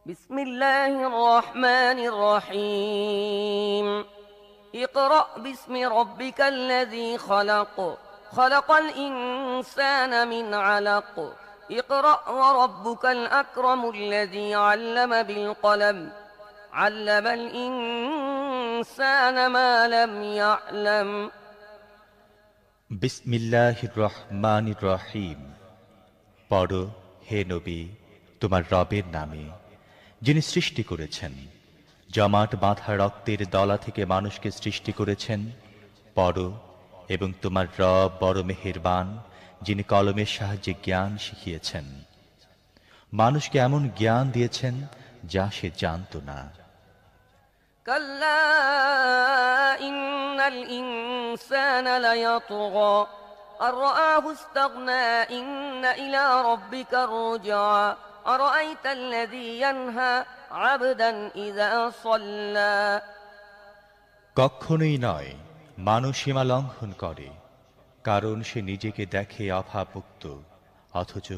بسم الله الرحمن الرحيم اقرأ باسم ربك الذي خلق خلق الإنسان من علق اقرأ وربك الأكرم الذي علم بالقلم علم الإنسان ما لم يعلم বিসমিল্লাহির রহমানির রহিম। পড়ো হে নবী তোমার রবের নামে, যিনি সৃষ্টি করেছেন, জমাট বাঁধা রক্তের দলা থেকে মানুষকে সৃষ্টি করেছেন। পড়ো এবং তোমার রব বড় মেহেরবান, যিনি কলমের সাহায্যে জ্ঞান শিখিয়েছেন। মানুষকে এমন জ্ঞান দিয়েছেন যা সে জানত না। كلا إن الإنسان ليطغى أن رآه استغنى إن إلى ربك الرجعى أرأيت الذي ينهى عبدا إذا صلى কখনোই নয়, মানুষ সীমা লঙ্ঘন করে, কারণ সে নিজেকে দেখে অভাবমুক্ত। অথচ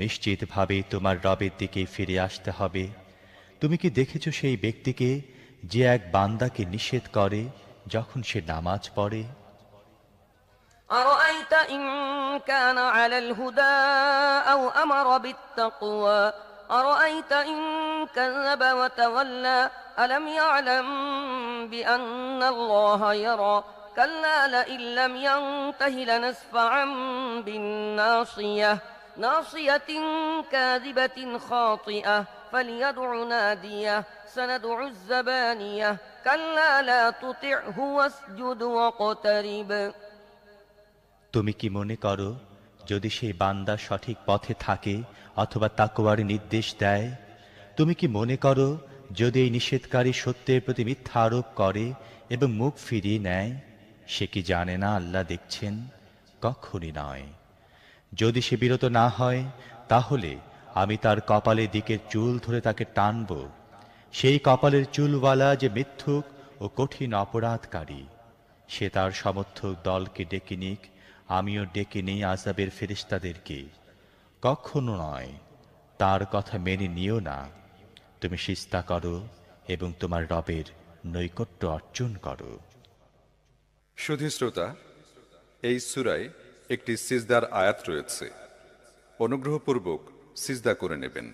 নিশ্চিতভাবে তোমার রবের দিকে ফিরে আসতে হবে। তুমি কি দেখেছ সেই ব্যক্তিকে যে এক বান্দাকে নিষেধ করে যখন সে নামাজ পড়ে? أرأيت إن كان على الهدى أو أمر بالتقوى أرأيت إن كذب وتولى ألم يعلم بأن الله يرى كلا لئن لم ينته لنسفعا بالناصية ناصية كاذبة خاطئة فليدع ناديه سندع الزبانية كلا لا تطعه واسجد واقترب তুমি কি মনে করো যদি সেই বান্দা সঠিক পথে থাকে অথবা তাকওয়ার নির্দেশ দেয়? তুমি কি মনে করো যদি এই নিষেধকারী সত্যের প্রতি মিথ্যা আরোপ করে এবং মুখ ফিরিয়ে নেয়, সে কি জানে না আল্লাহ দেখছেন? কখনই নয়। যদি সে বিরত না হয়, তাহলে আমি তার কপালের দিকের চুল ধরে তাকে টানব। সেই কপালের চুলওয়ালা যে মিথ্যুক ও কঠিন অপরাধকারী, সে তার সমর্থক দলকে ডেকে নিক, আমিও ডেকে নেই আযাবের ফেরেশতাদেরকে। কখনো নয়, তার কথা মেনে নিও না। তুমি সিজদা করো এবং তোমার রবের নৈকট্য অর্জন করো। সুধী শ্রোতা, এই সূরায় একটি সিজদার আয়াত রয়েছে। অনুগ্রহপূর্বক সিজদা করে নেবেন।